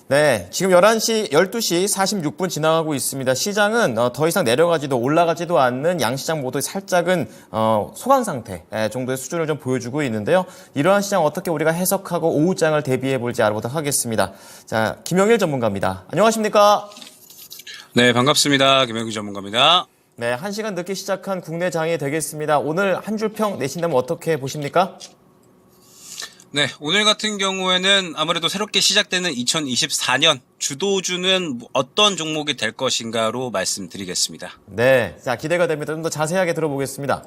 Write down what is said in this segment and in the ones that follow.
네, 지금 12시 46분 지나가고 있습니다. 시장은 더 이상 내려가지도 올라가지도 않는 양시장 모두 살짝은 소강 상태 정도의 수준을 좀 보여주고 있는데요. 이러한 시장 어떻게 우리가 해석하고 오후장을 대비해 볼지 알아보도록 하겠습니다. 자, 김영일 전문가입니다. 안녕하십니까? 네, 반갑습니다. 김영규 전문가입니다. 네, 1시간 늦게 시작한 국내 장이 되겠습니다. 오늘 한 줄 평 내신다면 어떻게 보십니까? 네, 오늘 같은 경우에는 아무래도 새롭게 시작되는 2024년 주도주는 어떤 종목이 될 것인가로 말씀드리겠습니다. 네, 자, 기대가 됩니다. 좀 더 자세하게 들어보겠습니다.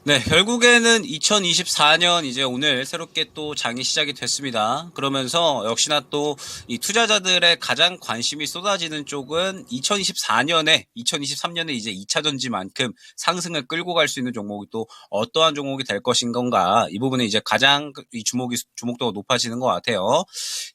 네, 결국에는 2024년 이제 오늘 새롭게 또 장이 시작이 됐습니다. 그러면서 역시나 또 이 투자자들의 가장 관심이 쏟아지는 쪽은 2024년에 2023년에 이제 2차 전지만큼 상승을 끌고 갈 수 있는 종목이 또 어떠한 종목이 될 것인 건가, 이 부분에 이제 가장 이 주목도가 높아지는 것 같아요.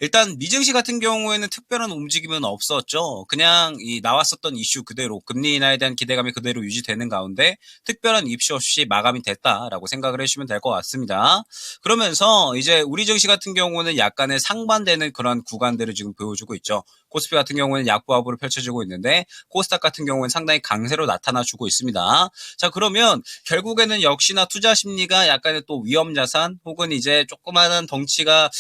일단 미증시 같은 경우에는 특별한 움직임은 없었죠. 그냥 이 나왔었던 이슈 그대로 금리 인하에 대한 기대감이 그대로 유지되는 가운데 특별한 이슈 없이 마감이 됐다라고 생각을 해주시면 될 것 같습니다. 그러면서 이제 우리 증시 같은 경우는 약간의 상반되는 그런 구간들을 지금 보여주고 있죠. 코스피 같은 경우는 약보합으로 펼쳐지고 있는데 코스닥 같은 경우는 상당히 강세로 나타나주고 있습니다. 자, 그러면 결국에는 역시나 투자 심리가 약간의 또 위험 자산 혹은 이제 조그마한 덩치가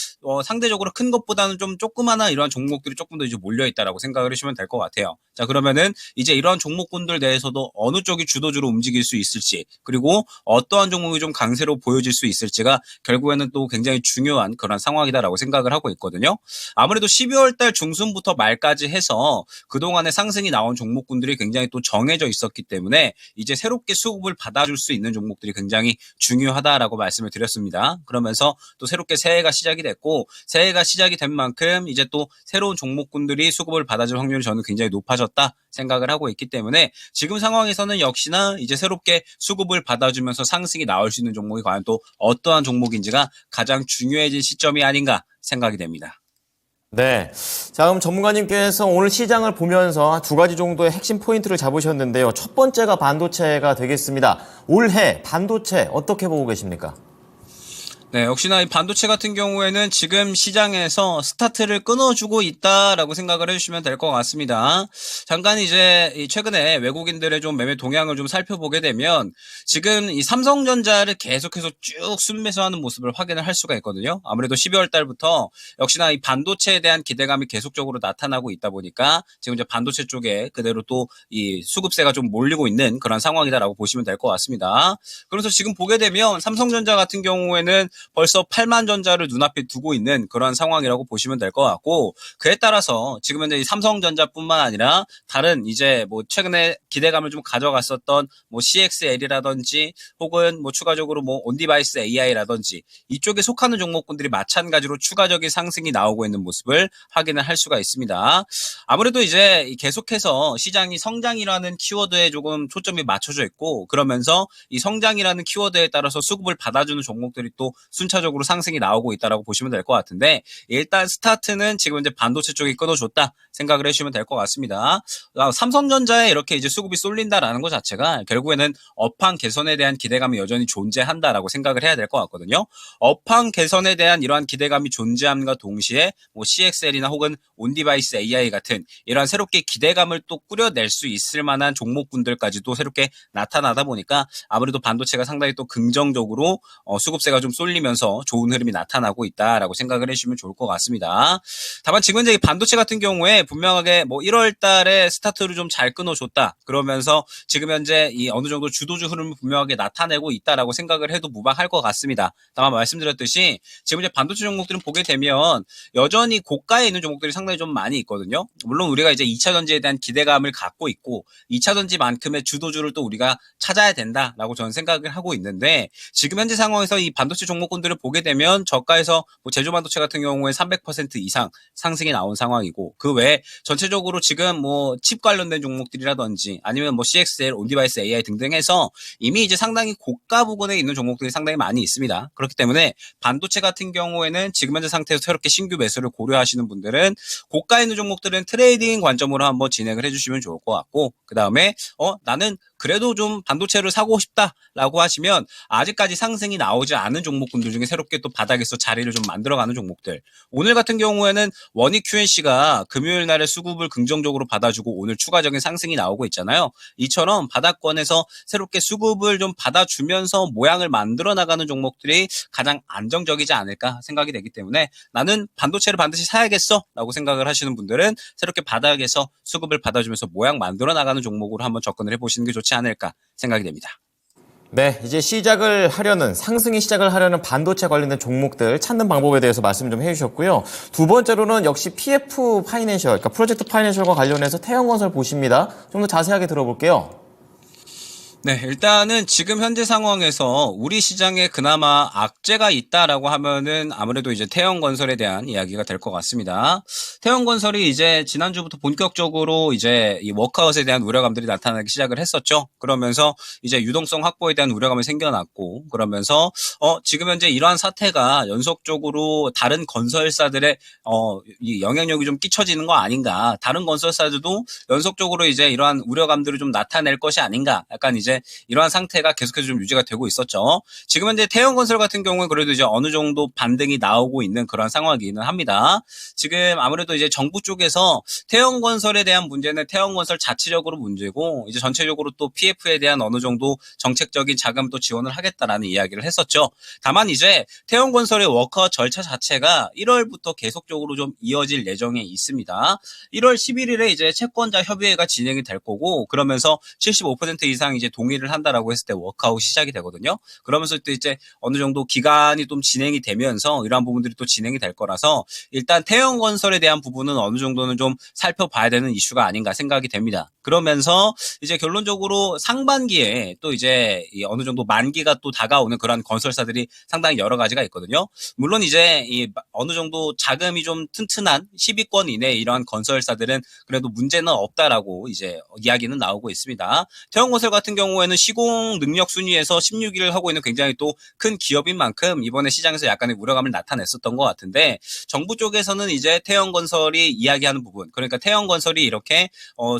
상대적으로 큰 것보다는 좀 조그마한 이러한 종목들이 조금 더 이제 몰려 있다라고 생각을 해주시면 될 것 같아요. 자, 그러면은 이제 이러한 종목군들 내에서도 어느 쪽이 주도주로 움직일 수 있을지, 그리고 어떠한 종목이 좀 강세로 보여질 수 있을지가 결국에는 또 굉장히 중요한 그런 상황이다라고 생각을 하고 있거든요. 아무래도 12월 달 중순부터 말까지 해서 그동안의 상승이 나온 종목군들이 굉장히 또 정해져 있었기 때문에 이제 새롭게 수급을 받아줄 수 있는 종목들이 굉장히 중요하다라고 말씀을 드렸습니다. 그러면서 또 새롭게 새해가 시작이 됐고, 새해가 시작이 된 만큼 이제 또 새로운 종목군들이 수급을 받아줄 확률이 저는 굉장히 높아졌다 생각을 하고 있기 때문에 지금 상황에서는 역시나 이제 새롭게 수급을 받아주면서 상승이 나올 수 있는 종목이 과연 또 어떠한 종목인지가 가장 중요해진 시점이 아닌가 생각이 됩니다. 네. 자, 그럼 전문가님께서 오늘 시장을 보면서 두 가지 정도의 핵심 포인트를 잡으셨는데요. 첫 번째가 반도체가 되겠습니다. 올해 반도체 어떻게 보고 계십니까? 네, 역시나 이 반도체 같은 경우에는 지금 시장에서 스타트를 끊어주고 있다라고 생각을 해주시면 될 것 같습니다. 잠깐 이제 최근에 외국인들의 좀 매매 동향을 좀 살펴보게 되면 지금 이 삼성전자를 계속해서 쭉 순매수하는 모습을 확인을 할 수가 있거든요. 아무래도 12월 달부터 역시나 이 반도체에 대한 기대감이 계속적으로 나타나고 있다 보니까 지금 이제 반도체 쪽에 그대로 또 이 수급세가 좀 몰리고 있는 그런 상황이다라고 보시면 될 것 같습니다. 그래서 지금 보게 되면 삼성전자 같은 경우에는 벌써 8만 전자를 눈앞에 두고 있는 그런 상황이라고 보시면 될 것 같고, 그에 따라서 지금 현재 삼성전자뿐만 아니라 다른 이제 뭐 최근에 기대감을 좀 가져갔었던 뭐 CXL이라든지 혹은 뭐 추가적으로 뭐 온디바이스 AI라든지 이쪽에 속하는 종목군들이 마찬가지로 추가적인 상승이 나오고 있는 모습을 확인을 할 수가 있습니다. 아무래도 이제 계속해서 시장이 성장이라는 키워드에 조금 초점이 맞춰져 있고, 그러면서 이 성장이라는 키워드에 따라서 수급을 받아주는 종목들이 또 순차적으로 상승이 나오고 있다라고 보시면 될 것 같은데, 일단 스타트는 지금 이제 반도체 쪽이 끊어줬다 생각을 해주시면 될 것 같습니다. 삼성전자에 이렇게 이제 수급이 쏠린다라는 것 자체가 결국에는 업황 개선에 대한 기대감이 여전히 존재한다라고 생각을 해야 될 것 같거든요. 업황 개선에 대한 이러한 기대감이 존재함과 동시에 뭐 CXL이나 혹은 온디바이스 AI 같은 이러한 새롭게 기대감을 또 꾸려낼 수 있을 만한 종목군들까지도 새롭게 나타나다 보니까 아무래도 반도체가 상당히 또 긍정적으로 수급세가 좀 쏠리면서 좋은 흐름이 나타나고 있다라고 생각을 해주시면 좋을 것 같습니다. 다만 지금 이제 반도체 같은 경우에 분명하게 뭐 1월 달에 스타트를 좀 잘 끊어줬다, 그러면서 지금 현재 이 어느 정도 주도주 흐름을 분명하게 나타내고 있다라고 생각을 해도 무방할 것 같습니다. 다만 말씀드렸듯이 지금 이제 반도체 종목들은 보게 되면 여전히 고가에 있는 종목들이 상당히 좀 많이 있거든요. 물론 우리가 이제 2차 전지에 대한 기대감을 갖고 있고 2차 전지만큼의 주도주를 또 우리가 찾아야 된다라고 저는 생각을 하고 있는데, 지금 현재 상황에서 이 반도체 종목군들을 보게 되면 저가에서 뭐 제조반도체 같은 경우에 300% 이상 상승이 나온 상황이고, 그 외에 전체적으로 지금 뭐 칩 관련된 종목들이라든지 아니면 뭐 CXL, 온디바이스 AI 등등 해서 이미 이제 상당히 고가 부근에 있는 종목들이 상당히 많이 있습니다. 그렇기 때문에 반도체 같은 경우에는 지금 현재 상태에서 새롭게 신규 매수를 고려하시는 분들은 고가에 있는 종목들은 트레이딩 관점으로 한번 진행을 해주시면 좋을 것 같고, 그 다음에 나는 그래도 좀 반도체를 사고 싶다라고 하시면 아직까지 상승이 나오지 않은 종목군들 중에 새롭게 또 바닥에서 자리를 좀 만들어가는 종목들. 오늘 같은 경우에는 원익 QNC가 금요일 날에 수급을 긍정적으로 받아주고 오늘 추가적인 상승이 나오고 있잖아요. 이처럼 바닥권에서 새롭게 수급을 좀 받아주면서 모양을 만들어 나가는 종목들이 가장 안정적이지 않을까 생각이 되기 때문에 나는 반도체를 반드시 사야겠어 라고 생각을 하시는 분들은 새롭게 바닥에서 수급을 받아주면서 모양 만들어 나가는 종목으로 한번 접근을 해보시는 게 좋지 않을까 생각이 됩니다. 네, 이제 시작을 하려는, 상승이 시작을 하려는 반도체 관련된 종목들 찾는 방법에 대해서 말씀 좀 해주셨고요. 두 번째로는 역시 PF 파이낸셜, 그러니까 프로젝트 파이낸셜과 관련해서 태형건설 보십니다. 좀 더 자세하게 들어볼게요. 네, 일단은 지금 현재 상황에서 우리 시장에 그나마 악재가 있다라고 하면은 아무래도 이제 태형건설에 대한 이야기가 될 것 같습니다. 태형건설이 이제 지난주부터 본격적으로 이제 이 워크아웃에 대한 우려감들이 나타나기 시작을 했었죠. 그러면서 이제 유동성 확보에 대한 우려감이 생겨났고, 그러면서 지금 현재 이러한 사태가 연속적으로 다른 건설사들의 이 영향력이 좀 끼쳐지는 거 아닌가. 다른 건설사들도 연속적으로 이제 이러한 우려감들을 좀 나타낼 것이 아닌가. 약간 이제 이러한 상태가 계속해서 좀 유지가 되고 있었죠. 지금 현재 태형건설 같은 경우는 그래도 이제 어느 정도 반등이 나오고 있는 그런 상황이기는 합니다. 지금 아무래도 이제 정부 쪽에서 태형건설에 대한 문제는 태형건설 자체적으로 문제고 이제 전체적으로 또 PF에 대한 어느 정도 정책적인 자금 또 지원을 하겠다라는 이야기를 했었죠. 다만 이제 태형건설의 워커 절차 자체가 1월부터 계속적으로 좀 이어질 예정에 있습니다. 1월 11일에 이제 채권자 협의회가 진행이 될 거고 그러면서 75% 이상 이제 동의를 한다라고 했을 때 워크아웃이 시작이 되거든요. 그러면서 또 이제 어느 정도 기간이 좀 진행이 되면서 이러한 부분들이 또 진행이 될 거라서 일단 태형건설에 대한 부분은 어느 정도는 좀 살펴봐야 되는 이슈가 아닌가 생각이 됩니다. 그러면서 이제 결론적으로 상반기에 또 이제 어느 정도 만기가 또 다가오는 그런 건설사들이 상당히 여러 가지가 있거든요. 물론 이제 이 어느 정도 자금이 좀 튼튼한 10위권 이내 이러한 건설사들은 그래도 문제는 없다라고 이제 이야기는 나오고 있습니다. 태형건설 같은 경우에는 시공 능력 순위에서 16위를 하고 있는 굉장히 또 큰 기업인 만큼 이번에 시장에서 약간의 우려감을 나타냈었던 것 같은데 정부 쪽에서는 이제 태형건설이 이야기하는 부분, 그러니까 태형건설이 이렇게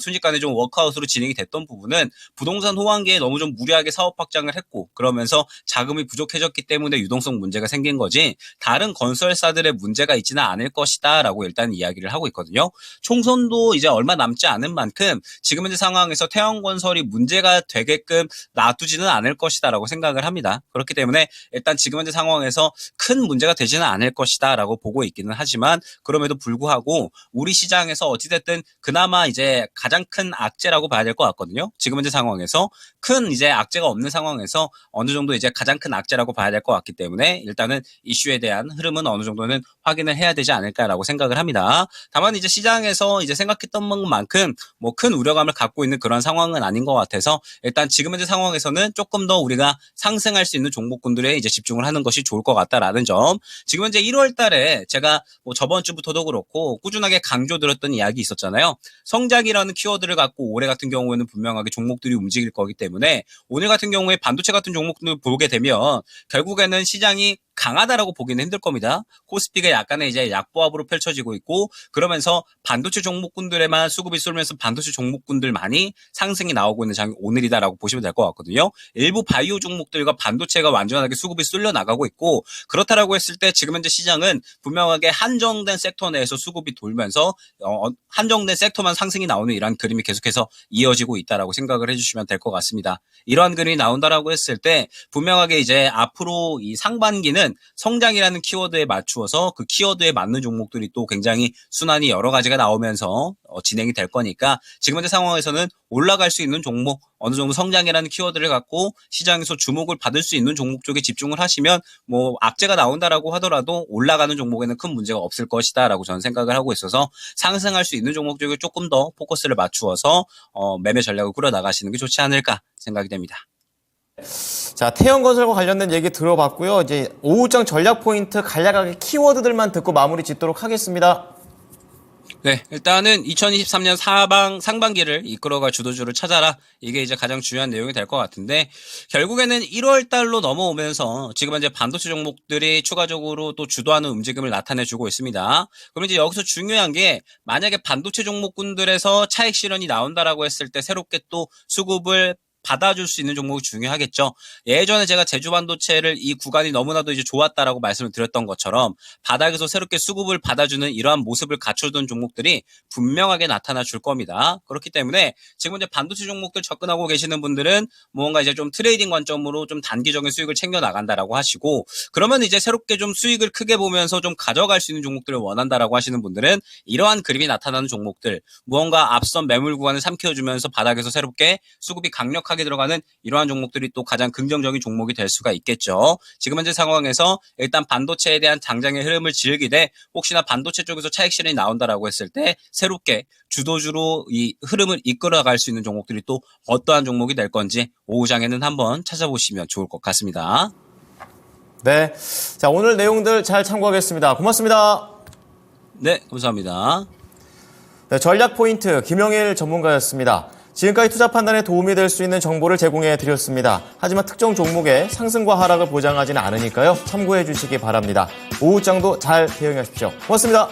순식간에 좀 워크아웃으로 진행이 됐던 부분은 부동산 호황기에 너무 좀 무리하게 사업 확장을 했고 그러면서 자금이 부족해졌기 때문에 유동성 문제가 생긴 거지 다른 건설사들의 문제가 있지는 않을 것이다 라고 일단 이야기를 하고 있거든요. 총선도 이제 얼마 남지 않은 만큼 지금 현재 상황에서 태형건설이 문제가 되게끔 놔두지는 않을 것이다 라고 생각을 합니다. 그렇기 때문에 일단 지금 현재 상황에서 큰 문제가 되지는 않을 것이다 라고 보고 있기는 하지만 그럼에도 불구하고 우리 시장에서 어찌됐든 그나마 이제 가장 큰 악재라고 봐야 될 것 같거든요. 지금 현재 상황에서 큰 이제 악재가 없는 상황에서 어느 정도 이제 가장 큰 악재라고 봐야 될 것 같기 때문에 일단은 이슈에 대한 흐름은 어느 정도는 확인을 해야 되지 않을까라고 생각을 합니다. 다만 이제 시장에서 이제 생각했던 것만큼 뭐 큰 우려감을 갖고 있는 그런 상황은 아닌 것 같아서 일단 지금 현재 상황에서는 조금 더 우리가 상승할 수 있는 종목군들에 이제 집중을 하는 것이 좋을 것 같다라는 점. 지금 현재 1월 달에 제가 뭐 저번 주부터도 그렇고 꾸준하게 강조드렸던 이야기 있었잖아요. 성장이라는 키워드를 갖고 올해 같은 경우에는 분명하게 종목들이 움직일 거기 때문에 오늘 같은 경우에 반도체 같은 종목들 보게 되면 결국에는 시장이 강하다라고 보기는 힘들 겁니다. 코스피가 약간의 이제 약보합으로 펼쳐지고 있고 그러면서 반도체 종목군들에만 수급이 쏠면서 반도체 종목군들만이 상승이 나오고 있는 장이 오늘이다라고 보시면 될 것 같거든요. 일부 바이오 종목들과 반도체가 완전하게 수급이 쏠려 나가고 있고 그렇다라고 했을 때 지금 현재 시장은 분명하게 한정된 섹터 내에서 수급이 돌면서 한정된 섹터만 상승이 나오는 이러한 그림이 계속해서 이어지고 있다라고 생각을 해주시면 될 것 같습니다. 이러한 그림이 나온다라고 했을 때 분명하게 이제 앞으로 이 상반기는 성장이라는 키워드에 맞추어서 그 키워드에 맞는 종목들이 또 굉장히 순환이 여러 가지가 나오면서 진행이 될 거니까 지금 현재 상황에서는 올라갈 수 있는 종목 어느 정도 성장이라는 키워드를 갖고 시장에서 주목을 받을 수 있는 종목 쪽에 집중을 하시면 뭐 악재가 나온다라고 하더라도 올라가는 종목에는 큰 문제가 없을 것이다라고 저는 생각을 하고 있어서 상승할 수 있는 종목 쪽에 조금 더 포커스를 맞추어서 매매 전략을 꾸려 나가시는 게 좋지 않을까 생각이 됩니다. 자, 태형건설과 관련된 얘기 들어봤고요. 이제 오후장 전략 포인트 간략하게 키워드들만 듣고 마무리 짓도록 하겠습니다. 네, 일단은 2023년 상반기를 이끌어갈 주도주를 찾아라. 이게 이제 가장 중요한 내용이 될 것 같은데, 결국에는 1월 달로 넘어오면서 지금 현재 반도체 종목들이 추가적으로 또 주도하는 움직임을 나타내주고 있습니다. 그럼 이제 여기서 중요한 게, 만약에 반도체 종목군들에서 차익 실현이 나온다라고 했을 때 새롭게 또 수급을 받아줄 수 있는 종목이 중요하겠죠. 예전에 제가 제주반도체를 이 구간이 너무나도 이제 좋았다라고 말씀을 드렸던 것처럼 바닥에서 새롭게 수급을 받아주는 이러한 모습을 갖춰둔 종목들이 분명하게 나타나 줄 겁니다. 그렇기 때문에 지금 이제 반도체 종목들 접근하고 계시는 분들은 뭔가 이제 좀 트레이딩 관점으로 좀 단기적인 수익을 챙겨 나간다라고 하시고, 그러면 이제 새롭게 좀 수익을 크게 보면서 좀 가져갈 수 있는 종목들을 원한다라고 하시는 분들은 이러한 그림이 나타나는 종목들, 무언가 앞선 매물 구간을 삼켜주면서 바닥에서 새롭게 수급이 강력하게 들어가는 이러한 종목들이 또 가장 긍정적인 종목이 될 수가 있겠죠. 지금 현재 상황에서 일단 반도체에 대한 당장의 흐름을 즐기되 혹시나 반도체 쪽에서 차익 실현이 나온다라고 했을 때 새롭게 주도주로 이 흐름을 이끌어갈 수 있는 종목들이 또 어떠한 종목이 될 건지 오후장에는 한번 찾아보시면 좋을 것 같습니다. 네. 자, 오늘 내용들 잘 참고하겠습니다. 고맙습니다. 네, 감사합니다. 네, 전략 포인트 김영일 전문가였습니다. 지금까지 투자 판단에 도움이 될 수 있는 정보를 제공해 드렸습니다. 하지만 특정 종목의 상승과 하락을 보장하지는 않으니까요. 참고해 주시기 바랍니다. 오후장도 잘 대응하십시오. 고맙습니다.